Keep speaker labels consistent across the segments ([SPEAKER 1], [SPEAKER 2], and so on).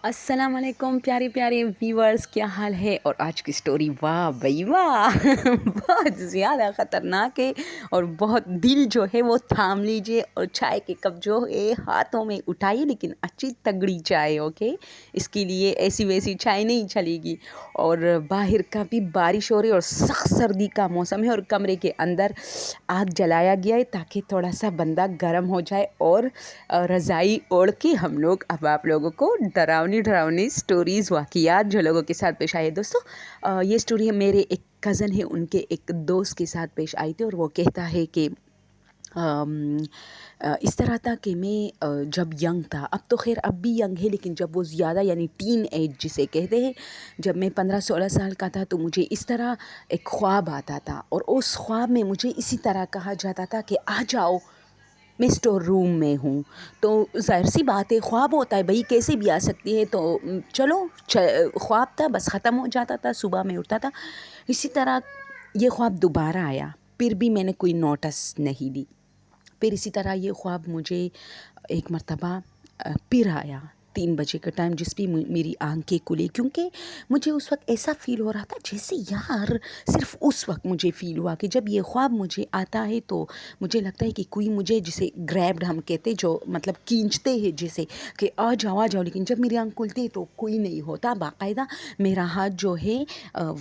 [SPEAKER 1] السلام علیکم پیارے پیارے ویورز، کیا حال ہے؟ اور آج کی سٹوری واہ بھئی واہ بہت زیادہ خطرناک ہے اور بہت دل جو ہے وہ تھام لیجئے اور چائے کے کپ جو ہے ہاتھوں میں اٹھائیے، لیکن اچھی تگڑی چائے، اوکے؟ اس کے لیے ایسی ویسی چائے نہیں چلے گی۔ اور باہر کافی بارش ہو رہی ہے اور سخت سردی کا موسم ہے اور کمرے کے اندر آگ جلایا گیا ہے تاکہ تھوڑا سا بندہ گرم ہو جائے اور رضائی اوڑھ کے ہم لوگ اب آپ لوگوں کو ڈراؤنی سٹوریز، واقعات جو لوگوں کے ساتھ پیش آئے۔ دوستو، یہ سٹوری میرے ایک کزن ہے، ان کے ایک دوست کے ساتھ پیش آئی تھی اور وہ کہتا ہے کہ اس طرح تھا کہ میں جب ینگ تھا، اب تو خیر اب بھی ینگ ہے، لیکن جب وہ زیادہ یعنی ٹین ایج جسے کہتے ہیں، جب میں 15-16 سال کا تھا تو مجھے اس طرح ایک خواب آتا تھا اور اس خواب میں مجھے اسی طرح کہا جاتا تھا کہ آ جاؤ، میں اسٹور روم میں ہوں۔ تو ظاہر سی بات ہے، خواب ہوتا ہے بھئی، کیسے بھی آ سکتی ہے، تو چلو خواب تھا، بس ختم ہو جاتا تھا، صبح میں اٹھتا تھا۔ اسی طرح یہ خواب دوبارہ آیا، پھر بھی میں نے کوئی نوٹس نہیں دی۔ پھر اسی طرح یہ خواب مجھے ایک مرتبہ پھر آیا 3 بجے کا ٹائم، جس بھی میری آنکھیں کھلی، کیونکہ مجھے اس وقت ایسا فیل ہو رہا تھا جیسے یار صرف اس وقت مجھے فیل ہوا کہ جب یہ خواب مجھے آتا ہے تو مجھے لگتا ہے کہ کوئی مجھے جسے گریبڈ ہم کہتے، جو مطلب کھینچتے ہیں جیسے کہ آ جاؤ، لیکن جب میری آنکھ کھلتی ہے تو کوئی نہیں ہوتا، باقاعدہ میرا ہاتھ جو ہے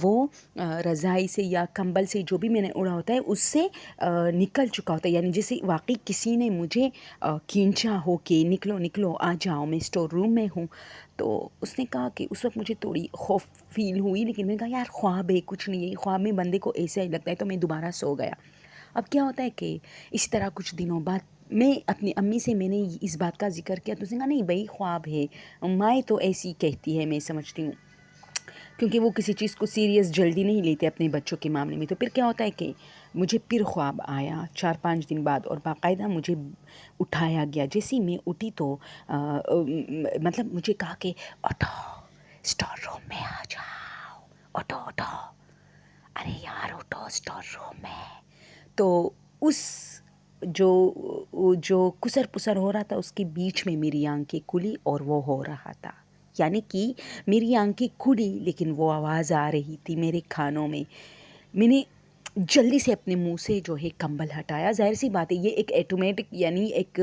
[SPEAKER 1] وہ رضائی سے یا کمبل سے جو بھی میں نے اڑا ہوتا ہے اس سے نکل چکا ہوتا ہے، یعنی جیسے واقعی کسی نے مجھے کھینچا ہو کہ نکلو آ جاؤ، میں اسٹور روم میں ہوں۔ تو اس نے کہا کہ اس وقت مجھے تھوڑی خوف فیل ہوئی، لیکن میں نے کہا یار خواب ہے، کچھ نہیں ہے، خواب میں بندے کو ایسا ہی لگتا ہے، تو میں دوبارہ سو گیا۔ اب کیا ہوتا ہے کہ اسی طرح کچھ دنوں بعد میں اپنی امی سے میں نے اس بات کا ذکر کیا، تو اس نے کہا نہیں بھائی خواب ہے، مائیں تو ایسی کہتی ہے، میں سمجھتی ہوں، کیونکہ وہ کسی چیز کو سیریس جلدی نہیں لیتے اپنے بچوں کے معاملے میں۔ تو پھر کیا ہوتا ہے کہ مجھے پھر خواب آیا 4-5 دن بعد اور باقاعدہ مجھے اٹھایا گیا۔ جیسے ہی میں اٹھی تو مطلب مجھے کہا کہ اٹھو اسٹور روم میں آ جاؤ، اٹھو، ارے یار اٹھو اسٹور روم میں۔ تو اس جو کسر پسر ہو رہا تھا اس کے بیچ میں میری آنکھیں کھلی اور وہ ہو رہا تھا، یعنی کہ میری آنکھیں کھلی لیکن وہ آواز آ رہی تھی میرے کانوں میں۔ میں نے جلدی سے اپنے منہ سے جو ہے کمبل ہٹایا۔ ظاہر سی بات ہے یہ ایک ایٹومیٹک یعنی ایک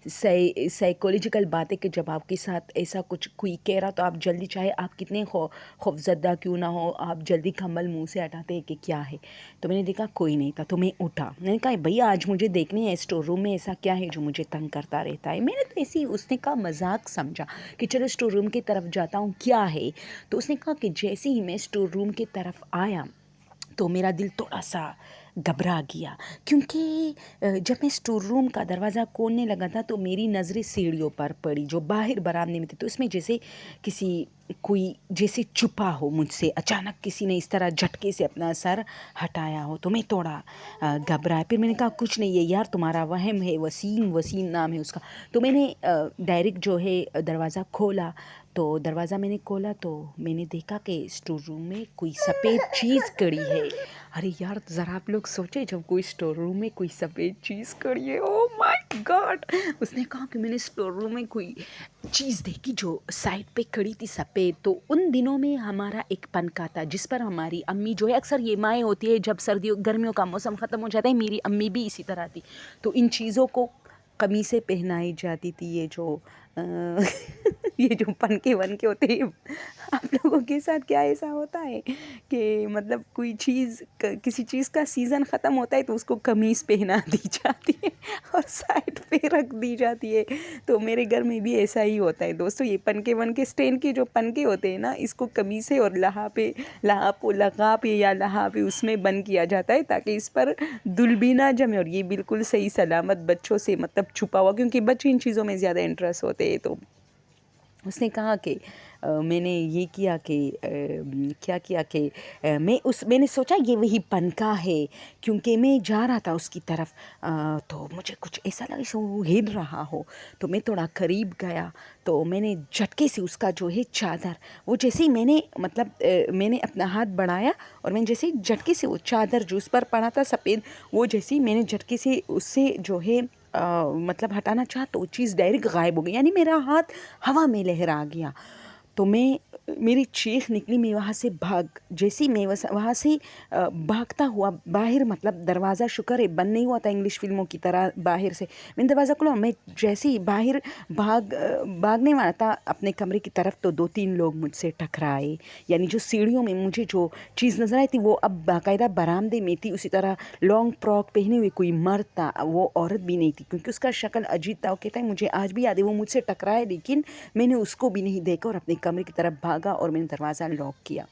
[SPEAKER 1] سائیکولوجیکل بات ہے کہ جب آپ کے ساتھ ایسا کچھ کوئی کہہ رہا تو آپ جلدی، چاہے آپ کتنے خوفزدہ کیوں نہ ہو، آپ جلدی کمبل منہ سے ہٹاتے ہیں کہ کیا ہے۔ تو میں نے دیکھا کوئی نہیں تھا، تو میں اٹھا، میں نے کہا بھئی آج مجھے دیکھنے ہے اسٹور روم میں ایسا کیا ہے جو مجھے تنگ کرتا رہتا ہے۔ میں نے تو ایسی اس نے کہا مذاق سمجھا کہ چلو اسٹور روم کی طرف جاتا ہوں، کیا ہے۔ تو اس نے کہا کہ جیسے ہی میں اسٹور روم کی طرف آیا تو میرا دل تھوڑا سا گھبرا گیا، کیونکہ جب میں اسٹور روم کا دروازہ کھولنے لگا تھا تو میری نظریں سیڑھیوں پر پڑی جو باہر برآمدے میں تھی، تو اس میں جیسے کوئی جیسے چھپا ہو مجھ سے، اچانک کسی نے اس طرح جھٹکے سے اپنا سر ہٹایا ہو، تو میں تھوڑا گھبرایا۔ پھر میں نے کہا کچھ نہیں ہے یار، تمہارا وہم ہے، وسیم نام ہے اس کا۔ تو میں نے ڈائریکٹ جو ہے دروازہ کھولا، تو دروازہ میں نے کھولا تو میں نے دیکھا کہ اسٹور روم میں کوئی سفید چیز کڑی ہے۔ ارے یار ذرا آپ لوگ سوچیں، جب کوئی اسٹور روم میں کوئی سفید چیز کڑی ہے، او مائی گاڈ! اس نے کہا کہ میں نے اسٹور روم میں کوئی چیز دیکھی جو سائڈ پہ کھڑی تھی سفید۔ تو ان دنوں میں ہمارا ایک پنکھا تھا جس پر ہماری امی جو ہے، اکثر یہ مائیں ہوتی ہے جب گرمیوں کا موسم ختم ہو جاتا ہے، میری امی بھی اسی طرح تھی، تو ان چیزوں کو قمیصیں پہنائی جاتی تھی، یہ جو پنکھے ونکے ہوتے ہیں۔ آپ لوگوں کے ساتھ کیا ایسا ہوتا ہے کہ مطلب کوئی چیز، کسی چیز کا سیزن ختم ہوتا ہے تو اس کو قمیص پہنا دی جاتی ہے اور سائڈ پہ رکھ دی جاتی ہے؟ تو میرے گھر میں بھی ایسا ہی ہوتا ہے دوستو، یہ پنکھے ونکے اسٹین کے جو پنکھے ہوتے ہیں نا، اس کو قمیصیں اور لحاف یا لحاف اس میں بند کیا جاتا ہے تاکہ اس پر دل بھی نہ جمے، اور یہ بالکل صحیح سلامت بچوں سے مطلب چھپا ہوا، کیونکہ بچے ان چیزوں میں زیادہ انٹرسٹ ہوتے ہیں۔ تو اس نے کہا کہ میں نے یہ کیا کہ کیا کیا کہ میں نے سوچا یہ وہی پنکھا ہے، کیونکہ میں جا رہا تھا اس کی طرف، تو مجھے کچھ ایسا لگا وہ ہل رہا ہو، تو میں تھوڑا قریب گیا، تو میں نے جھٹکے سے اس کا جو ہے چادر، وہ جیسے ہی میں نے اپنا ہاتھ بڑھایا اور میں جیسے جھٹکے سے وہ چادر جو اس پر پڑا تھا سفید، وہ جیسے ہی میں نے جھٹکے سے اس سے جو ہے مطلب ہٹانا چاہا تو وہ چیز ڈائریکٹ غائب ہو گئی، یعنی میرا ہاتھ ہوا میں لہرا گیا۔ تو میری چیخ نکلی، میں وہاں سے جیسے میں وہاں سے بھاگتا ہوا باہر، مطلب دروازہ شکر ہے بند نہیں ہوا تھا انگلش فلموں کی طرح باہر سے، میں نے دروازہ کھولا، میں جیسے ہی باہر بھاگنے والا تھا اپنے کمرے کی طرف، تو 2-3 لوگ مجھ سے ٹکرائے، یعنی جو سیڑھیوں میں مجھے جو چیز نظر آئی تھی وہ اب باقاعدہ برآمدے میں تھی، اسی طرح لانگ فراک پہنے ہوئے کوئی مرد تھا، وہ عورت بھی نہیں تھی کیونکہ اس کا شکل عجیب تھا۔ وہ کہتا ہے مجھے آج بھی یاد ہے وہ مجھ سے ٹکرائے، لیکن میں نے اس کو بھی نہیں دیکھا اور اپنے کمرے کی طرف بھاگا اور میں نے دروازہ لاک کیا۔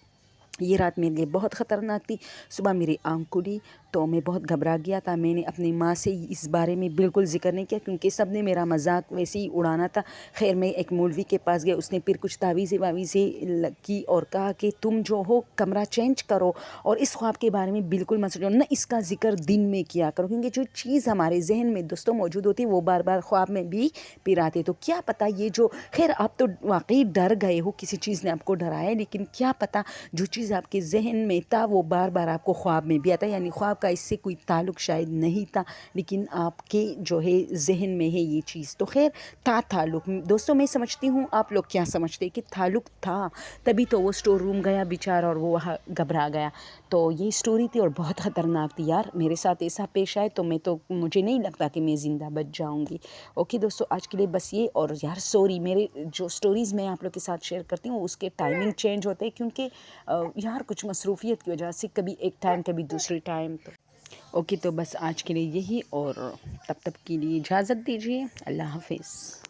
[SPEAKER 1] یہ رات میرے لیے بہت خطرناک تھی۔ صبح میری آنکھ کھلی تو میں بہت گھبرا گیا تھا۔ میں نے اپنی ماں سے اس بارے میں بالکل ذکر نہیں کیا کیونکہ سب نے میرا مذاق ویسے ہی اڑانا تھا۔ خیر میں ایک مولوی کے پاس گیا، اس نے پھر کچھ تعویذیں کی اور کہا کہ تم جو ہو کمرہ چینج کرو اور اس خواب کے بارے میں بالکل مت سوچو، نہ اس کا ذکر دن میں کیا کرو، کیونکہ جو چیز ہمارے ذہن میں دوستوں موجود ہوتی ہے وہ بار بار خواب میں بھی پھر آتے، تو کیا پتہ یہ جو خیر آپ تو واقعی ڈر گئے ہو، کسی چیز نے آپ کو ڈرایا، لیکن کیا پتہ جو چیز آپ کے ذہن میں تھا وہ بار بار آپ کو خواب میں بھی آتا ہے، یعنی خواب کا اس سے کوئی تعلق شاید نہیں تھا لیکن آپ کے جو ہے ذہن میں ہے یہ چیز، تو خیر تھا تعلق۔ دوستوں میں سمجھتی ہوں آپ لوگ کیا سمجھتے کہ تعلق تھا، تبھی تو وہ اسٹور روم گیا بیچارہ اور وہ وہاں گھبرا گیا۔ تو یہ اسٹوری تھی اور بہت خطرناک تھی یار، میرے ساتھ ایسا پیش آئے تو مجھے نہیں لگتا کہ میں زندہ بچ جاؤں گی۔ اوکے دوستوں، آج کے لیے بس یہ، اور یار سوری میرے جو اسٹوریز میں آپ لوگ کے ساتھ شیئر کرتی ہوں اس کے ٹائمنگ چینج ہوتے ہیں کیونکہ یار کچھ مصروفیت کی وجہ سے کبھی ایک ٹائم کبھی دوسری ٹائم، تو اوکے تو بس آج کے لیے یہی، اور تب تک کے لیے اجازت دیجیے، اللہ حافظ۔